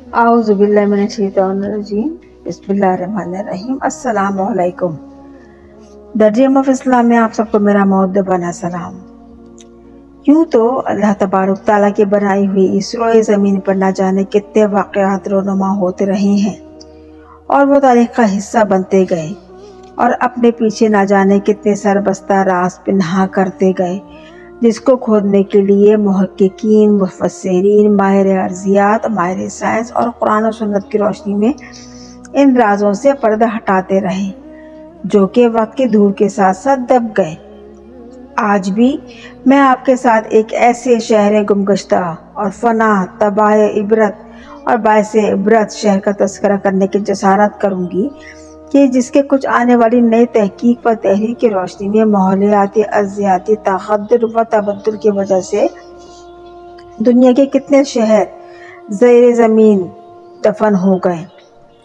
اعوذ باللہ من الشیطان الرجیم، بسم اللہ الرحمن الرحیم۔ السلام علیکم۔ درجہ آف اسلام میں آپ سب کو میرا مؤدبانہ سلام۔ یوں تو اللہ تبارک تعالیٰ کی بنائی ہوئی اس روئے زمین پر نہ جانے کتنے واقعات رونما ہوتے رہے ہیں اور وہ تاریخ کا حصہ بنتے گئے اور اپنے پیچھے نہ جانے کتنے سربستہ راز پنہا کرتے گئے، جس کو کھودنے کے لیے محققین، مفسرین، ماہر ارضیات، ماہر سائنس اور قرآن و سنت کی روشنی میں ان رازوں سے پردہ ہٹاتے رہے، جو کہ وقت کی دھول کے ساتھ ساتھ دب گئے۔ آج بھی میں آپ کے ساتھ ایک ایسے شہر گمگشتہ اور فنا، تباہ، عبرت اور باعث عبرت شہر کا تذکرہ کرنے کی جسارت کروں گی کہ جس کے کچھ آنے والی نئی تحقیق و تحریر کی روشنی میں ماحولیاتی، ارضیاتی تغیر و تبدل کی وجہ سے دنیا کے کتنے شہر زیر زمین دفن ہو گئے،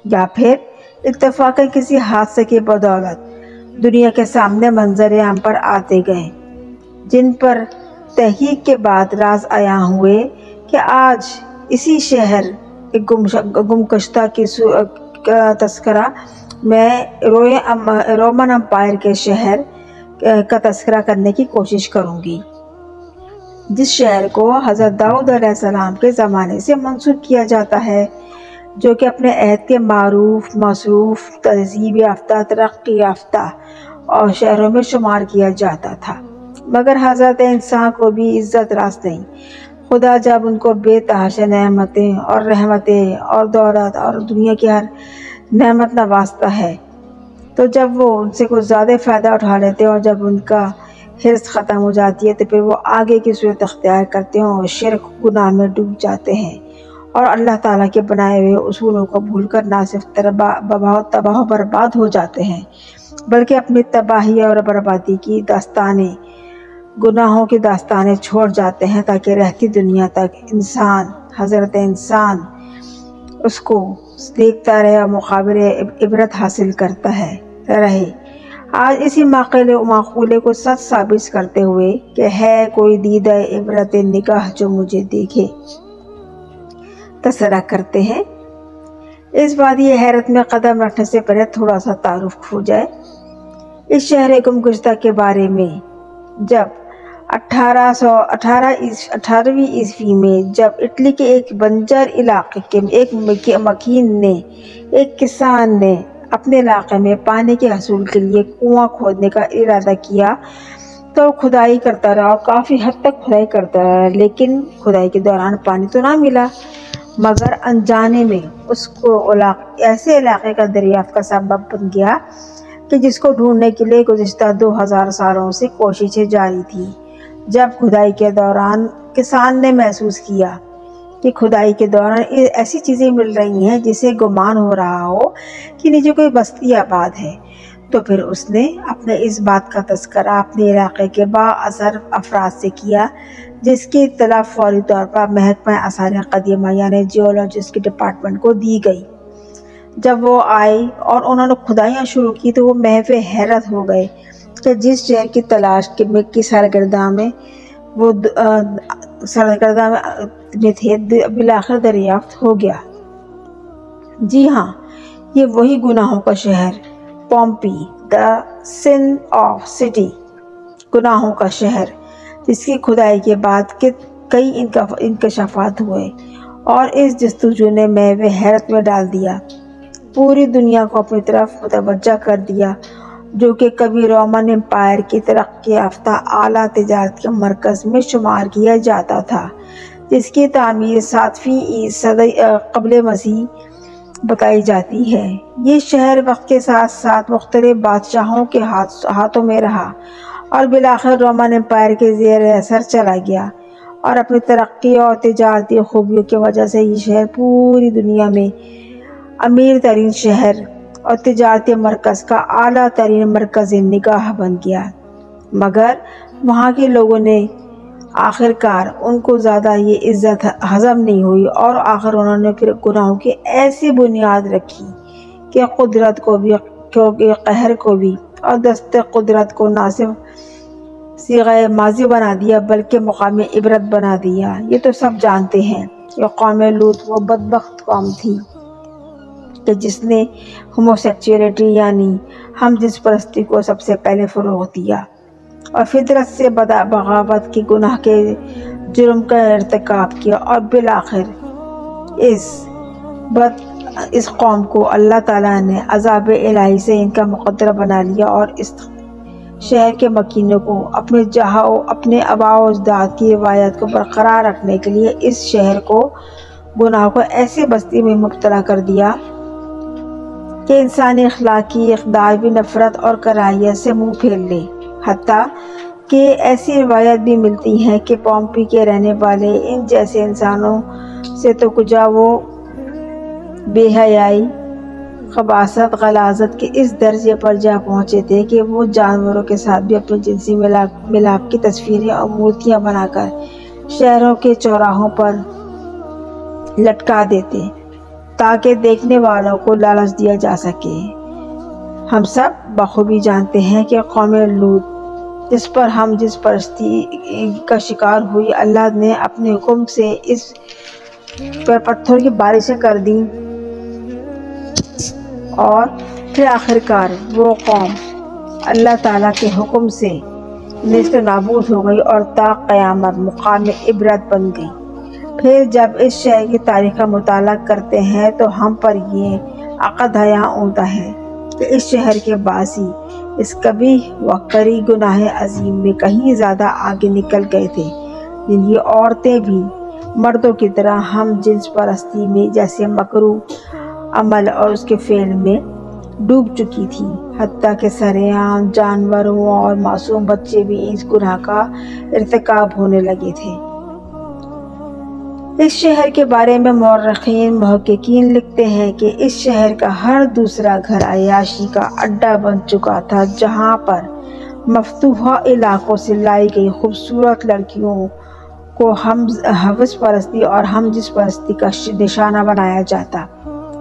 یا پھر اتفاقاً کسی حادثے کی بدولت دنیا کے سامنے منظر عام پر آتے گئے، جن پر تحقیق کے بعد راز عیاں ہوئے کہ آج اسی شہر گمگشتہ کی تذکرہ میں رومن امپائر کے شہر کا تذکرہ کرنے کی کوشش کروں گی، جس شہر کو حضرت داؤد علیہ السلام کے زمانے سے منسوب کیا جاتا ہے، جو کہ اپنے عہد کے معروف، مصروف، تہذیب یافتہ، ترقی یافتہ اور شہروں میں شمار کیا جاتا تھا، مگر حضرت انسان کو بھی عزت راس نہیں۔ خدا جب ان کو بے تحاشا نعمتیں اور رحمتیں اور دولت اور دنیا کی ہر نعمت نوازتا ہے، تو جب وہ ان سے کچھ زیادہ فائدہ اٹھا لیتے ہیں اور جب ان کا حرص ختم ہو جاتی ہے تو پھر وہ آگے کی صورت اختیار کرتے ہیں اور شرک گناہ میں ڈوب جاتے ہیں اور اللہ تعالیٰ کے بنائے ہوئے اصولوں کو بھول کر نہ صرف تباہ و برباد ہو جاتے ہیں، بلکہ اپنی تباہی اور بربادی کی داستانیں، گناہوں کی داستانیں چھوڑ جاتے ہیں، تاکہ رہتی دنیا تک انسان، حضرت انسان اس کو دیکھتا رہے اور مقابل عبرت حاصل کرتا رہے۔ آج اسی معقولے کو سچ ثابت کرتے ہوئے کہ ہے کوئی دیدہ عبرت نگاہ جو مجھے دیکھے، تذکرہ کرتے ہیں۔ اس وادی حیرت میں قدم رکھنے سے پہلے تھوڑا سا تعارف ہو جائے اس شہر گمگشتہ کے بارے میں۔ جب 18ویں عیسوی میں جب اٹلی کے ایک بنجر علاقے کے ایک کسان نے اپنے علاقے میں پانی کے حصول کے لیے کنواں کھودنے کا ارادہ کیا تو کھدائی کرتا رہا اور کافی حد تک کھدائی کرتا رہا، لیکن کھدائی کے دوران پانی تو نہ ملا، مگر انجانے میں اس کو ایسے علاقے کا دریافت کا سبب بن گیا کہ جس کو ڈھونڈنے کے لیے گزشتہ 2000 سالوں سے کوششیں جاری تھی۔ جب کھدائی کے دوران کسان نے محسوس کیا کہ کھدائی کے دوران ایسی چیزیں مل رہی ہیں جسے گمان ہو رہا ہو کہ نیچے کوئی بستی آباد ہے، تو پھر اس نے اپنے اس بات کا تذکرہ اپنے علاقے کے بااثر افراد سے کیا، جس کی اطلاع فوری طور پر محکمہ آثار قدیمہ یعنی جیولوجسٹ کے ڈپارٹمنٹ کو دی گئی۔ جب وہ آئے اور انہوں نے کھدائیاں شروع کی تو وہ محو حیرت ہو گئے کہ جس شہر کی تلاش کی سرگرداں میں تھے بالآخر دریافت ہو گیا۔ جی ہاں، یہ وہی گناہوں کا شہر Pompeii, the sin of city, گناہوں کا شہر، جس کی کھدائی کے بعد کئی انکشافات ہوئے اور اس جستجو نے محو حیرت میں ڈال دیا، پوری دنیا کو اپنی طرف متوجہ کر دیا، جو کہ کبھی رومن امپائر کی ترقی یافتہ اعلیٰ تجارت کے مرکز میں شمار کیا جاتا تھا، جس کی تعمیر 7ویں صدی قبل مسیح بتائی جاتی ہے۔ یہ شہر وقت کے ساتھ ساتھ مختلف بادشاہوں کے ہاتھوں میں رہا اور بالآخر رومن امپائر کے زیر اثر چلا گیا، اور اپنی ترقی اور تجارتی خوبیوں کی وجہ سے یہ شہر پوری دنیا میں امیر ترین شہر اور تجارتی مرکز کا اعلیٰ ترین مرکز نگاہ بن گیا، مگر وہاں کے لوگوں نے آخرکار ان کو زیادہ یہ عزت ہضم نہیں ہوئی اور آخر انہوں نے پھر گناہوں کی ایسی بنیاد رکھی کہ قدرت کو بھی، قہر کو بھی اور دست قدرت کو نہ صرف صیغہ ماضی بنا دیا بلکہ مقام عبرت بنا دیا۔ یہ تو سب جانتے ہیں کہ قوم لوط وہ بدبخت قوم تھی کہ جس نے ہوموسیکچولیٹی یعنی ہم جنس پرستی کو سب سے پہلے فروغ دیا اور فطرت سے بغاوت کے گناہ کے جرم کا ارتکاب کیا، اور بالآخر اس قوم کو اللہ تعالیٰ نے عذاب الہی سے ان کا مقدر بنا لیا، اور اس شہر کے مکینوں کو اپنے آباء و اجداد کی روایت کو برقرار رکھنے کے لیے اس شہر کو گناہ کو ایسے بستی میں مبتلا کر دیا کہ انسانی اخلاق کی اقدار بھی نفرت اور کراہیت سے منہ پھیر لے۔ حتیٰ کہ ایسی روایت بھی ملتی ہیں کہ پومپی کے رہنے والے ان جیسے انسانوں سے تو کجا وہ بے حیائی، خباثت، غلاظت کے اس درجے پر جا پہنچے تھے کہ وہ جانوروں کے ساتھ بھی اپنی جنسی ملاپ کی تصویریں اور مورتیاں بنا کر شہروں کے چوراہوں پر لٹکا دیتے تاکہ دیکھنے والوں کو لالچ دیا جا سکے۔ ہم سب بخوبی جانتے ہیں کہ قوم لوط جس پر ہم جنس پرستی کا شکار ہوئی، اللہ نے اپنے حکم سے اس پر پتھر کی بارشیں کر دیں، اور پھر آخرکار وہ قوم اللہ تعالیٰ کے حکم سے نیست و نابود ہو گئی اور تا قیامت مقام عبرت بن گئی۔ پھر جب اس شہر کی تاریخ کا مطالعہ کرتے ہیں تو ہم پر یہ عقد حیاں ہوتا ہے کہ اس شہر کے باسی اس قبیح و کری گناہ عظیم میں کہیں زیادہ آگے نکل گئے تھے، جن کی عورتیں بھی مردوں کی طرح ہم جنس پرستی میں جیسے مکروہ عمل اور اس کے فعل میں ڈوب چکی تھی، حتیٰ کہ سرعام جانوروں اور معصوم بچے بھی اس گناہ کا ارتکاب ہونے لگے تھے۔ اس شہر کے بارے میں مورخین محققین لکھتے ہیں کہ اس شہر کا ہر دوسرا گھر عیاشی کا اڈا بن چکا تھا، جہاں پر مفتوحہ علاقوں سے لائی گئی خوبصورت لڑکیوں کو حوث پرستی اور ہم جنس پرستی کا نشانہ بنایا جاتا۔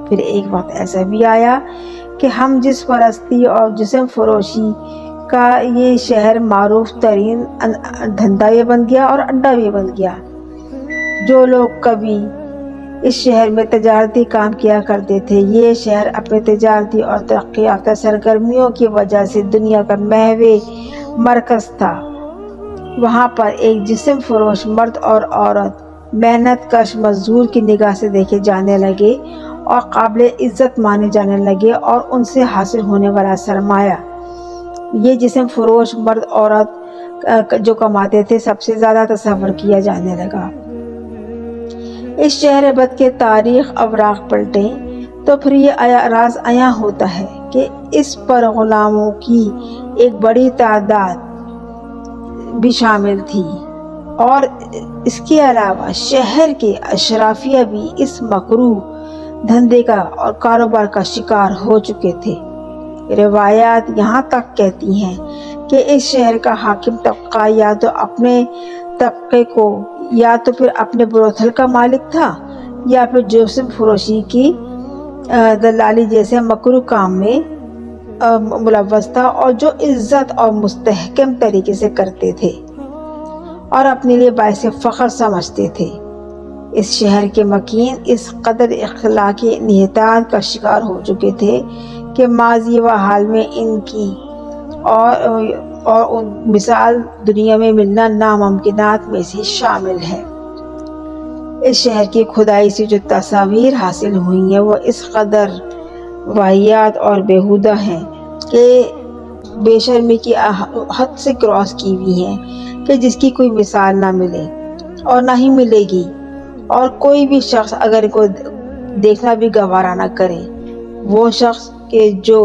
پھر ایک وقت ایسا بھی آیا کہ ہم جنس پرستی اور جسم فروشی کا یہ شہر معروف ترین دھندا بھی بن گیا اور اڈا بھی بن گیا۔ جو لوگ کبھی اس شہر میں تجارتی کام کیا کرتے تھے، یہ شہر اپنے تجارتی اور ترقی یافتہ سرگرمیوں کی وجہ سے دنیا کا محو مرکز تھا۔ وہاں پر ایک جسم فروش مرد اور عورت محنت کش مزدور کی نگاہ سے دیکھے جانے لگے اور قابل عزت مانے جانے لگے، اور ان سے حاصل ہونے والا سرمایہ یہ جسم فروش مرد عورت جو کماتے تھے سب سے زیادہ تصور کیا جانے لگا۔ اس شہر بد کے تاریخ اوراق پلٹیں تو پھر یہ راز عیاں ہوتا ہے کہ اس پر غلاموں کی ایک بڑی تعداد بھی شامل تھی، اور اس کے علاوہ شہر کے اشرافیہ بھی اس مکروہ دھندے کا اور کاروبار کا شکار ہو چکے تھے۔ روایات یہاں تک کہتی ہیں کہ اس شہر کا حاکم طبقہ یا تو اپنے طبقے کو یا تو پھر اپنے بروتھل کا مالک تھا، یا پھر جسم فروشی کی دلالی جیسے مکروہ کام میں ملوث تھا، اور جو عزت اور مستحکم طریقے سے کرتے تھے اور اپنے لیے باعث فخر سمجھتے تھے۔ اس شہر کے مکین اس قدر اخلاقی انحطاط کا شکار ہو چکے تھے کہ ماضی و حال میں ان کی اور مثال دنیا میں ملنا ناممکنات میں سے شامل ہے۔ اس شہر کی کھدائی سے جو تصاویر حاصل ہوئی ہیں وہ اس قدر واہیات اور بیہودہ ہیں کہ بے شرمی کی حد سے کراس کی ہوئی ہیں کہ جس کی کوئی مثال نہ ملے اور نہ ہی ملے گی، اور کوئی بھی شخص اگر کو دیکھنا بھی گوارا نہ کرے، وہ شخص کہ جو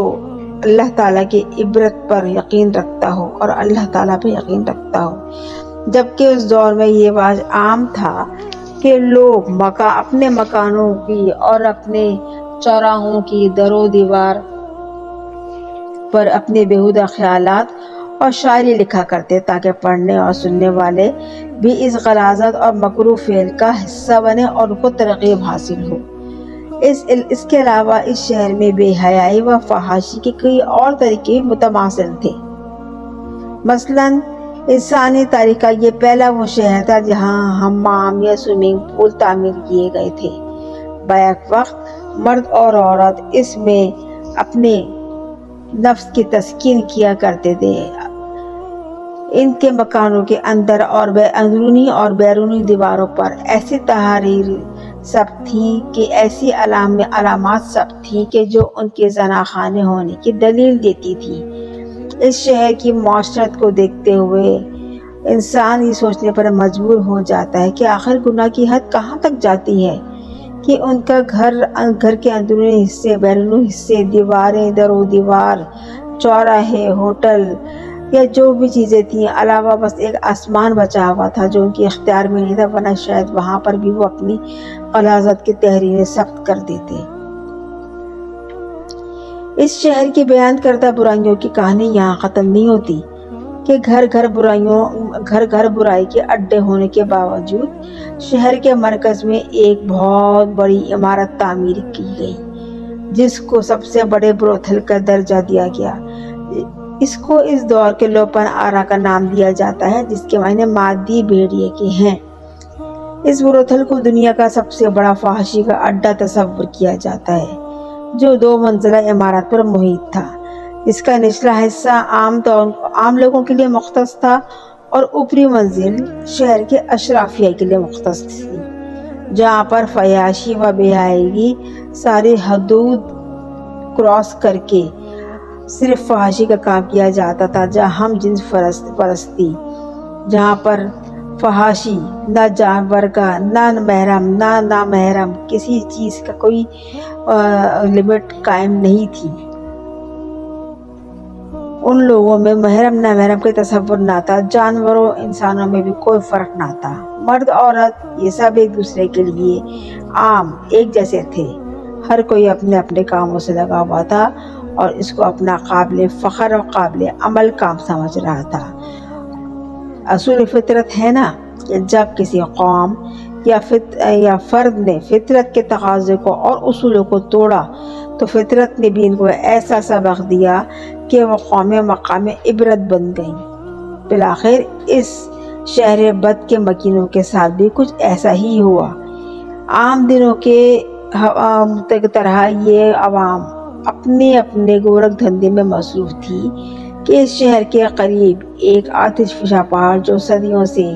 اللہ تعالیٰ کی عبرت پر یقین رکھتا ہو اور اللہ تعالیٰ پہ یقین رکھتا ہو۔ جبکہ اس دور میں یہ رواج عام تھا کہ لوگ اپنے مکانوں کی اور اپنے چوراہوں کی در و دیوار پر اپنے بیہودہ خیالات اور شاعری لکھا کرتے تاکہ پڑھنے اور سننے والے بھی اس غلاظت اور مکروہ فعل کا حصہ بنے اور ان کو ترغیب حاصل ہو۔ اس کے علاوہ اس شہر میں بے حیائی و فحاشی کے کئی اور طریقے متماثل تھے۔ مثلاً انسانی تاریخ کا یہ پہلا وہ شہر تھا جہاں حمام یا سوئمنگ پول تعمیر کیے گئے تھے۔ بیک وقت مرد اور عورت اس میں اپنے نفس کی تسکین کیا کرتے تھے۔ ان کے مکانوں کے اندر اور اندرونی اور بیرونی دیواروں پر ایسی تحریر ثبت تھی کہ ایسی علامات ثبت تھی کہ جو ان کے زناخانے ہونے کی دلیل دیتی تھی۔ اس شہر کی معاشرت کو دیکھتے ہوئے انسان یہ سوچنے پر مجبور ہو جاتا ہے کہ آخر گناہ کی حد کہاں تک جاتی ہے کہ ان کا گھر کے اندرونی حصے، بیرونی حصے، دیواریں، در و دیوار، چوراہے، ہوٹل یا جو بھی چیزیں تھیں، علاوہ بس ایک آسمان بچا ہوا تھا جو ان کے اختیار میں نہیں تھا، ورنہ شاید وہاں پر بھی وہ اپنی غلاظت کی تحریریں ثبت کر دیتے۔ اس شہر کی بیان کردہ برائیوں کی کہانی یہاں ختم نہیں ہوتی کہ گھر گھر برائی کے اڈے ہونے کے باوجود شہر کے مرکز میں ایک بہت بڑی عمارت تعمیر کی گئی جس کو سب سے بڑے بروتھل کا درجہ دیا گیا۔ اس کو اس دور کے لوپن آرا کا نام دیا جاتا ہے جس کے معنی مادی بھیڑیے کے ہیں۔ اس بروتھل کو دنیا کا سب سے بڑا فحاشی کا اڈا تصور کیا جاتا ہے جو 2 منزلہ عمارت پر محیط تھا۔ اس کا نچلا حصہ عام لوگوں کے لیے مختص تھا اور اوپری منزل شہر کے اشرافیہ کے لیے مختص تھی، جہاں پر فحاشی و بے حیائی کی ساری حدود کراس کر کے صرف فحاشی کا کام کیا جاتا تھا، جہاں ہم جنس پرستی، جہاں پر فحاشی نہ جانور کا، نہ محرم، نہ نامحرم، کسی چیز کا کوئی لمٹ قائم نہیں تھی۔ ان لوگوں میں محرم نامحرم کا تصور نہ تھا، جانوروں انسانوں میں بھی کوئی فرق نہ تھا، مرد عورت یہ سب ایک دوسرے کے لیے عام ایک جیسے تھے، ہر کوئی اپنے اپنے کاموں سے لگا ہوا تھا اور اس کو اپنا قابل فخر اور قابل عمل کام سمجھ رہا تھا۔ اصول فطرت ہے نا کہ جب کسی قوم یا فرد نے فطرت کے تقاضے کو اور اصولوں کو توڑا تو فطرت نے بھی ان کو ایسا سبق دیا کہ وہ قوم مقام عبرت بن گئیں۔ بالآخر اس شہر بد کے مکینوں کے ساتھ بھی کچھ ایسا ہی ہوا۔ عام دنوں کے طرح یہ عوام اپنے اپنے گورکھ دھندے میں مصروف تھی کہ اس شہر کے قریب ایک آتش فشاں پہاڑ جو صدیوں سے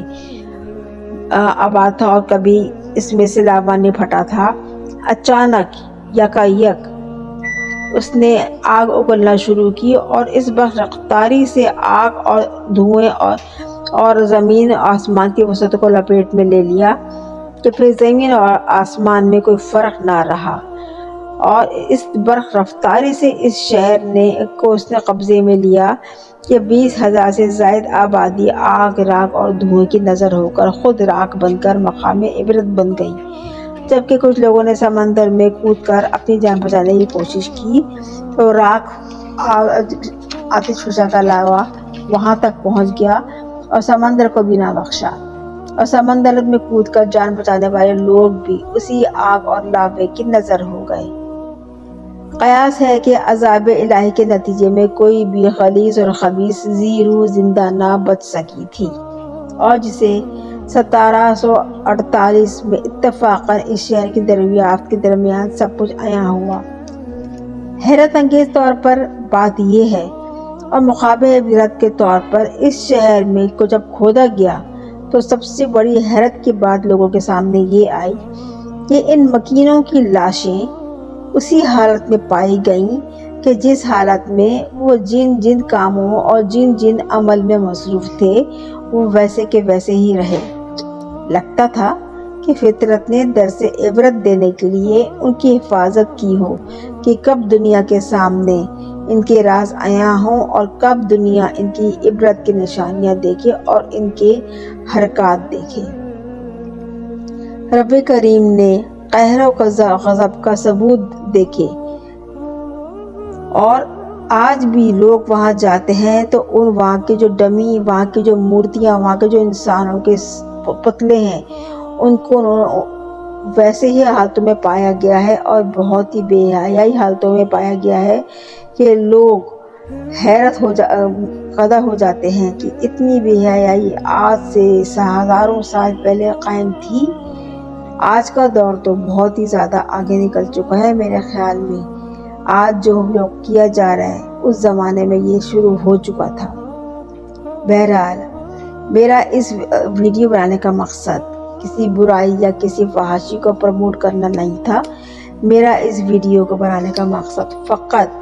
آباد تھا اور کبھی اس میں سے لاوا نہیں پھٹا تھا، اچانک یکایک اس نے آگ اگلنا شروع کی اور اس وقت رفتاری سے آگ اور دھوئیں اور زمین آسمان کی وسعت کو لپیٹ میں لے لیا کہ پھر زمین اور آسمان میں کوئی فرق نہ رہا، اور اس برق رفتاری سے اس شہر کو اس نے قبضے میں لیا کہ 20,000 سے زائد آبادی آگ، راکھ اور دھوئیں کی نظر ہو کر خود راکھ بن کر مقام عبرت بن گئی، جبکہ کچھ لوگوں نے سمندر میں کود کر اپنی جان بچانے کی کوشش کی تو راکھ آتش فشاں کا لاوا وہاں تک پہنچ گیا اور سمندر کو بھی نہ بخشا، اور سمندر میں کود کر جان بچانے والے لوگ بھی اسی آگ اور لاوے کی نظر ہو گئے۔ قیاس ہے کہ عذاب الہی کے نتیجے میں کوئی بھی غلیظ اور خبیث روح زندہ نہ بچ سکی تھی، اور جسے 1748 میں اتفاقاً اس شہر کی دریافت کے درمیان سب کچھ عیاں ہوا۔ حیرت انگیز طور پر بات یہ ہے اور مقابل عبرت کے طور پر اس شہر میں کو جب کھودا گیا تو سب سے بڑی حیرت کی بات لوگوں کے سامنے یہ آئی کہ ان مکینوں کی لاشیں اسی حالت میں پائی گئیں کہ جس حالت میں وہ جن کاموں اور جن عمل میں مصروف تھے وہ ویسے کے ویسے ہی رہے۔ لگتا تھا کہ فطرت نے درس عبرت دینے کے لیے ان کی حفاظت کی ہو کہ کب دنیا کے سامنے ان کے راز عیاں ہوں اور کب دنیا ان کی عبرت کی نشانیاں دیکھے اور ان کے حرکات دیکھے۔ رب کریم نے قہر و غضب کا ثبوت دیکھے، اور آج بھی لوگ وہاں جاتے ہیں تو وہاں کے جو ڈمی، وہاں کی جو مورتیاں، وہاں کے جو انسانوں کے پتلے ہیں ان کو ویسے ہی حالتوں میں پایا گیا ہے اور بہت ہی بے حیائی حالتوں میں پایا گیا ہے کہ لوگ قدر ہو جاتے ہیں کہ اتنی بے حیائی آج سے ہزاروں سال پہلے قائم تھی۔ آج کا دور تو بہت ہی زیادہ آگے نکل چکا ہے میرے خیال میں۔ آج جو کیا جا رہا ہے اس زمانے میں یہ شروع ہو چکا تھا۔ بہرحال میرا اس ویڈیو بنانے کا مقصد کسی برائی یا کسی فحاشی کو پروموٹ کرنا نہیں تھا۔ میرا اس ویڈیو کو بنانے کا مقصد فقط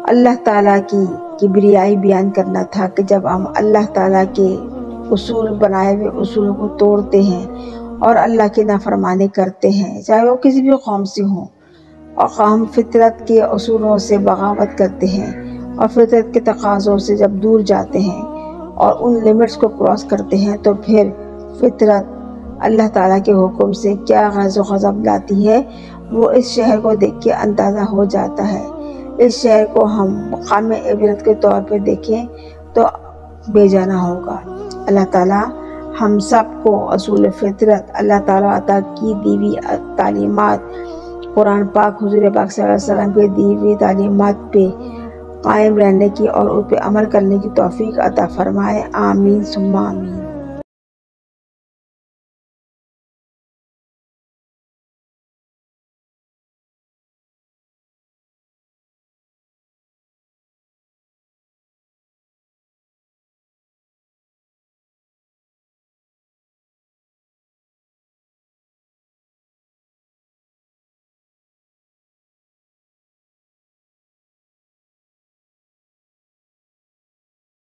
اللہ تعالیٰ کی کبریائی بیان کرنا تھا کہ جب ہم اللہ تعالیٰ کے اصول بنائے ہوئے اصولوں کو توڑتے ہیں اور اللہ کی نافرمانی کرتے ہیں، چاہے وہ کسی بھی قوم سے ہوں، اور ہم فطرت کے اصولوں سے بغاوت کرتے ہیں اور فطرت کے تقاضوں سے جب دور جاتے ہیں اور ان لیمٹس کو کراس کرتے ہیں، تو پھر فطرت اللہ تعالیٰ کے حکم سے کیا غضب و غضب لاتی ہے وہ اس شہر کو دیکھ کے اندازہ ہو جاتا ہے۔ اس شہر کو ہم مقام عبرت کے طور پہ دیکھیں تو بے جانا ہوگا۔ اللہ تعالیٰ ہم سب کو اصول فطرت، اللہ تعالیٰ عطا کی دی ہوئی تعلیمات، قرآن پاک، حضور پاک صلی اللہ علیہ وسلم کے دی ہوئی تعلیمات پہ قائم رہنے کی اور ان پہ عمل کرنے کی توفیق عطا فرمائے۔ آمین ثم آمین۔